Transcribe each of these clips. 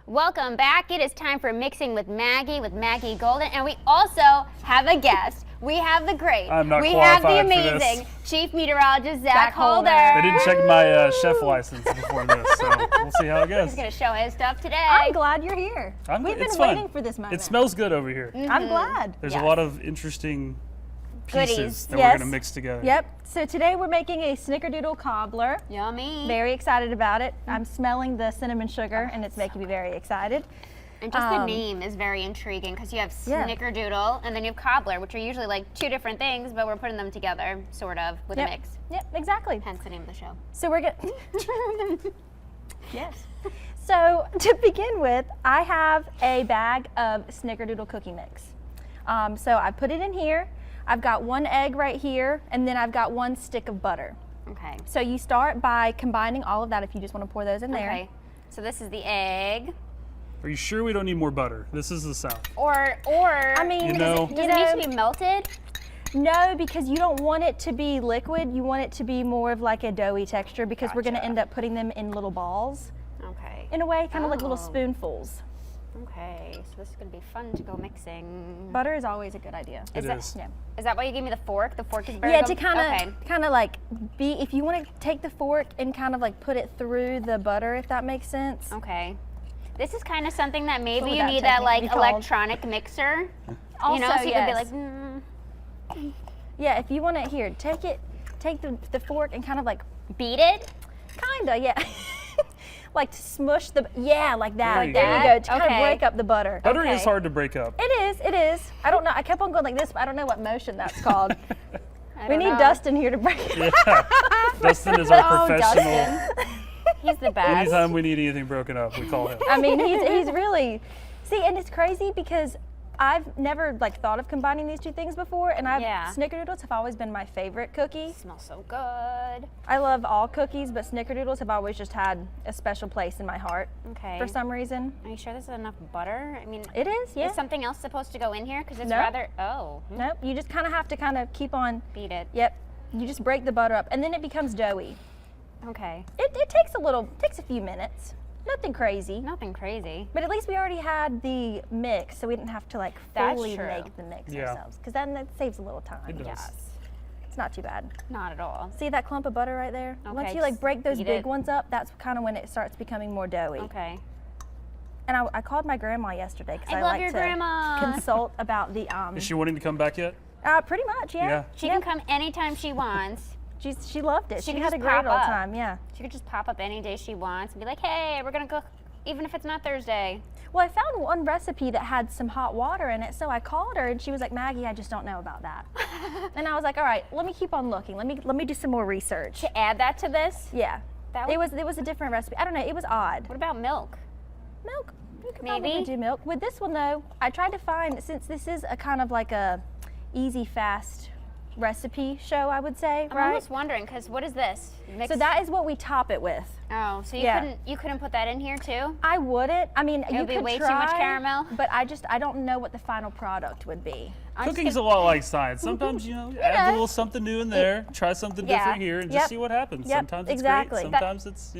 Welcome back. It is time for Mixing with Maggie Golden, and we also have a guest. We have the great, I'm not we have the qualified for amazing this. Chief Meteorologist Zach Holder. They didn't check my chef license before this, so we'll see how it goes. He's going to show his stuff today. I'm glad you're here. We've been waiting for this moment. It smells good over here. I'm glad. There's a lot of interesting pieces Goodies. that we're going to mix together. Yep. So today we're making a Snickerdoodle Cobbler. Yummy. Very excited about it. I'm smelling the cinnamon sugar, and it's making me very excited. And just the name is very intriguing because you have Snickerdoodle and then you have Cobbler, which are usually like two different things, but we're putting them together, sort of, with a mix. Yep, exactly. Hence the name of the show. So we're going Yes. So to begin with, I have a bag of Snickerdoodle cookie mix. So I put it in here. I've got 1 egg right here, and then I've got 1 stick of butter. Okay. So you start by combining all of that if you just want to pour those in there. Okay. So this is the egg. Are you sure we don't need more butter? This is the South. Or I mean, does it need to be melted? No, because you don't want it to be liquid. You want it to be more of like a doughy texture because we're going to end up putting them in little balls. Okay. In a way, kind of like little spoonfuls. Okay, so this is going to be fun to go mixing. Butter is always a good idea. It is. Yeah. Is that why you gave me the fork? The fork is very Yeah, good? to kind of like be, if you want to take the fork and kind of like put it through the butter, if that makes sense. Okay. This is kind of something that maybe What you would need that that like technique be called? electronic mixer. Also, You know, so you yes. could be like, Yeah, if you want to, here, take the fork and kind of like, beat it. kinda, yeah. Like to smush the, like that. There you There you go. go, to kind of break up the butter. Butter is Okay. hard to break up. It is. I don't know, I kept on going like this, but I don't know what motion that's called. I We don't need know. Dustin here to break it. Yeah. Dustin is our professional. Dustin. He's the best. Anytime we need anything broken up, we call him. I mean, he's really, see, and it's crazy because I've never like thought of combining these two things before, and Snickerdoodles have always been my favorite cookie. Smells so good. I love all cookies, but Snickerdoodles have always just had a special place in my heart. Okay. For some reason. Are you sure this is enough butter? I mean, It is, yeah. is something else supposed to go in here? Because it's No. rather, Nope, you just kind of have to kind of keep on, beat it. yep. You just break the butter up, and then it becomes doughy. Okay. It takes a few minutes. Nothing crazy. Nothing crazy. But at least we already had the mix, so we didn't have to like That's fully true. make the mix Yeah. ourselves. Because then that saves a little time. It does. Yes. It's not too bad. Not at all. See that clump of butter right there? Okay, Once you like just break those beat big it. ones up, that's kind of when it starts becoming more doughy. Okay. And I called my grandma yesterday because I I love like your to grandma. consult about the Is she wanting to come back yet? pretty much, yeah. Yeah. She can come anytime she wants. She loved it. She She can had a just great pop old up. time, yeah. She could just pop up any day she wants and be like, hey, we're going to cook, even if it's not Thursday. Well, I found one recipe that had some hot water in it, so I called her and she was like, Maggie, I just don't know about that. And I was like, all right, let me keep on looking. Let me do some more research. To add that to this? Yeah. That It was a different recipe. I don't know, it was odd. What about milk? Milk. You could Maybe. probably do milk. With this one though, I tried to find, since this is a kind of like a easy, fast recipe show, I would say, I'm right? almost wondering, because what is this? Mix- So that is what we top it with. Oh, so you couldn't put that in here too? I wouldn't. I mean, you would be could way too try, much caramel? But I don't know what the final product would be. Cooking's a lot like science. Sometimes, add a little something new in there, try something different here, and just see what happens. Yep, Sometimes it's exactly. great, sometimes it's,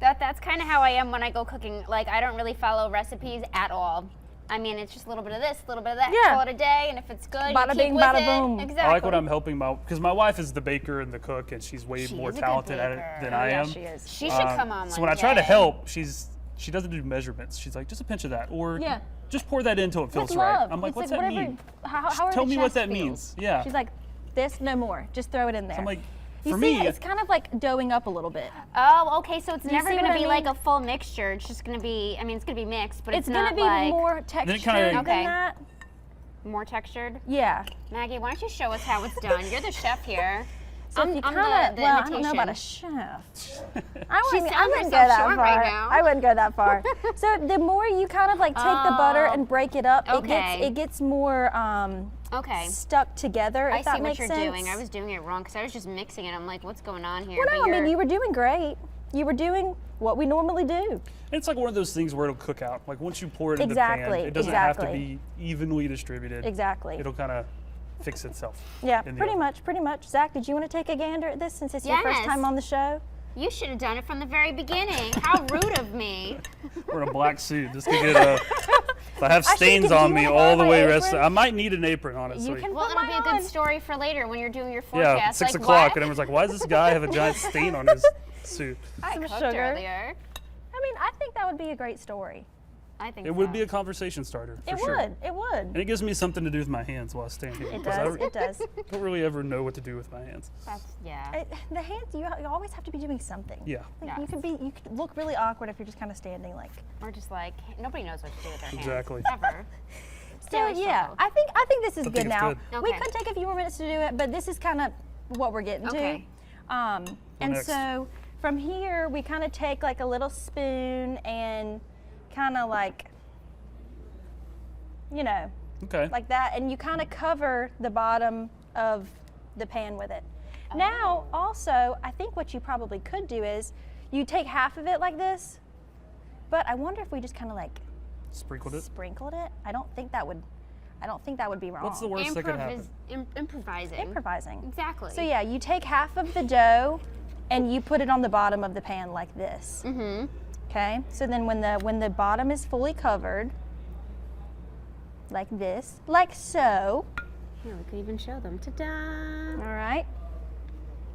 That's kind of how I am when I go cooking. Like, I don't really follow recipes at all. I mean, it's just a little bit of this, a little bit of that. Yeah. Call it a day, and if it's good, Bada you keep bing, with bada it. boom. Exactly. I like when I'm helping because my wife is the baker and the cook, and she's way more is a good talented at it baker. than Oh, I yeah, am. she is. She should come on So one when I try to day. help, she doesn't do measurements. She's like, just a pinch of that, or Yeah. just pour that in until it feels With right. love. I'm like, It's what's like that whatever- mean? How are Tell the me what chefs that feel? means. Yeah. She's like, this, no more. Just throw it in there. So I'm like, you for see, me, it's kind of like doughing up a little bit. Oh, okay, so it's you never see going to what I be mean? like a full mixture. It's just going to be, I mean, it's going to be mixed, but it's It's going not to be like more textured kinda- than that. more textured. Yeah. Maggie, why don't you show us how it's done? You're the chef here. So if you I'm kinda, the well, imitation. I don't know about a chef. I She wouldn't sounds go herself that short far. right now. I wouldn't go that far. So the more you kind of like take the butter Oh. and break it up, Okay. it gets more Okay. stuck together. I If that see what makes you're sense. doing. I was doing it wrong because I was just mixing it. I'm like, what's going on here? Well, no, But I mean you're- you were doing great. You were doing what we normally do. it's like one of those things where it'll cook out. Like once you pour it in the Exactly, pan, it doesn't have to exactly. be evenly distributed. Exactly. It'll kind of fix itself. Yeah, in the pretty oven. much, pretty much. Zach, did you want to take a gander at this since it's your first Yes. time on the show? You should have done it from the very beginning. How rude of me. We're in a black suit. This could get if I have stains do you on me wanna all borrow the my way apron? rest. I might need an apron, honestly. You can Well, put it'll be mine a good on. story for later when you're doing your forecast. Yeah, 6 like, o'clock, what? and everyone's like, "Why does this guy have a giant stain on his suit?" I Some cooked sugar. earlier. I mean, I think that would be a great story. I think It would be a conversation starter for It sure. would. It would. And it gives me something to do with my hands while I stand here. It 'cause does. I It does. don't really ever know what to do with my hands. Yeah. The hands, you always have to be doing something. Yeah. Like Yes. you could look really awkward if you're just kind of standing like. Or just like, nobody knows what to do with their hands. Exactly. Ever. So Very yeah, struggle. I think this is I think good it's now. good. We Okay. could take a few more minutes to do it, but this is kind of what we're getting Okay. to. And next? so from here, we kind of take like a little spoon and kind of like, you know, Okay. like that, and you kind of cover the bottom of the pan with it. Now, also, I think what you probably could do is you take half of it like this, but I wonder if we just kind of like Sprinkled it. sprinkled it. I don't think that would be wrong. What's the worst that could happen? Improvising. Improvising. Exactly. So yeah, you take half of the dough and you put it on the bottom of the pan like this. Mm-hmm. Okay? So then when the bottom is fully covered, like this, like so, Here, we could even show them. Ta-da! all right?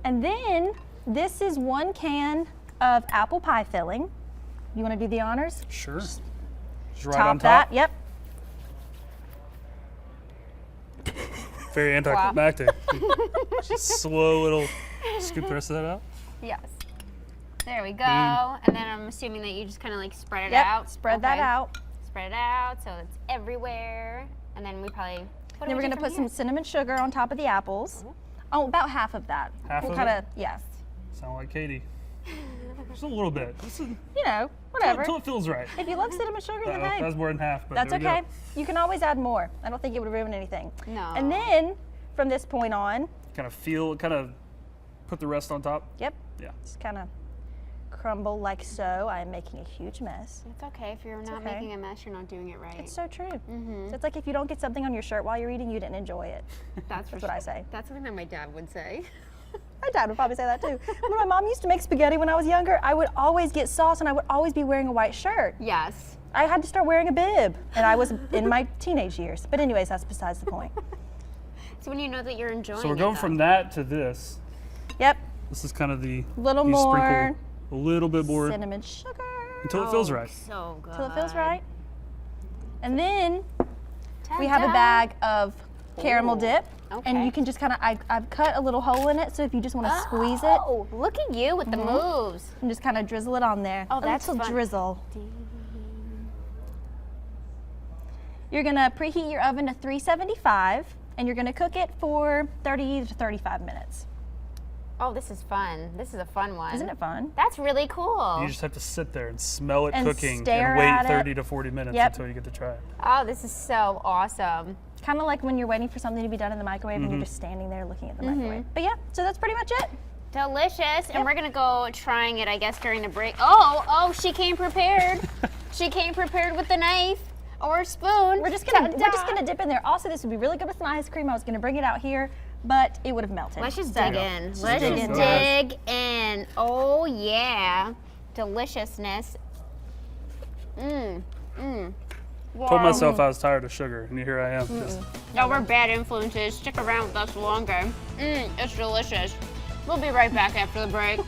And then this is 1 can of apple pie filling. You want to do the honors? Sure. Just right top on that. top. Yep. Very anticlimactic. Just slow little scoop the rest of that out. Yes. There we go. And then I'm assuming that you just kind of like spread it Yep. out. Spread that Okay. out. Spread it out so it's everywhere. And then we probably. What Then we're gonna put some cinnamon sugar on top of the apples. Oh, about half of that. Half we'll of kind it? of, yeah. Sound like Katie. Just a little bit. You know, whatever. Until it feels right. If you love cinnamon sugar, then hey, That's more than half, but that's there we okay. go. You can always add more. I don't think it would ruin anything. No. And then from this point on, Kind of put the rest on top. yep, Yeah. just kind of crumble like so. I am making a huge mess. It's okay. If you're not okay. making a mess, you're not doing it right. It's so true. Mm-hmm. So it's like if you don't get something on your shirt while you're eating, you didn't enjoy it. That's That's what I say. That's something that my dad would say. My dad would probably say that too. When my mom used to make spaghetti when I was younger, I would always get sauce and I would always be wearing a white shirt. Yes. I had to start wearing a bib, and I was in my teenage years. But anyways, that's besides the point. So when you know that you're enjoying So we're it, going though. from that to this. Yep, This is kind of the little you more sprinkle a little bit more cinnamon sugar until it feels right. So good. till it feels right. And then we have a Ta-da. bag of caramel Ooh, dip, and okay. you can just kind of, I've cut a little hole in it, so if you just want to squeeze it, Oh, look at you with the moves. and just kind of drizzle it on there. Oh, A that's little fun. drizzle. You're gonna preheat your oven to 375, and you're gonna cook it for 30 to 35 minutes. Oh, this is fun. This is a fun one. Isn't it fun? That's really cool. You just have to sit there and smell it And cooking stare and wait at it. 30 to 40 minutes Yep. until you get to try it. Oh, this is so awesome. Kind of like when you're waiting for something to be done in the microwave and you're just standing there looking at the microwave. But yeah, so that's pretty much it. Delicious. And we're gonna go trying it, I guess, during the break. Oh, she came prepared. She came prepared with the knife or a spoon. We're just gonna Ta-da. dip in there. Also, this would be really good with some ice cream. I was gonna bring it out here, but it would have melted. Let's just So- dig in. Just Let's dig just in. dig in. Oh yeah, deliciousness. Told myself I was tired of sugar, and here I am. Just No, we're bad influences. Stick around with us longer. It's delicious. We'll be right back after the break.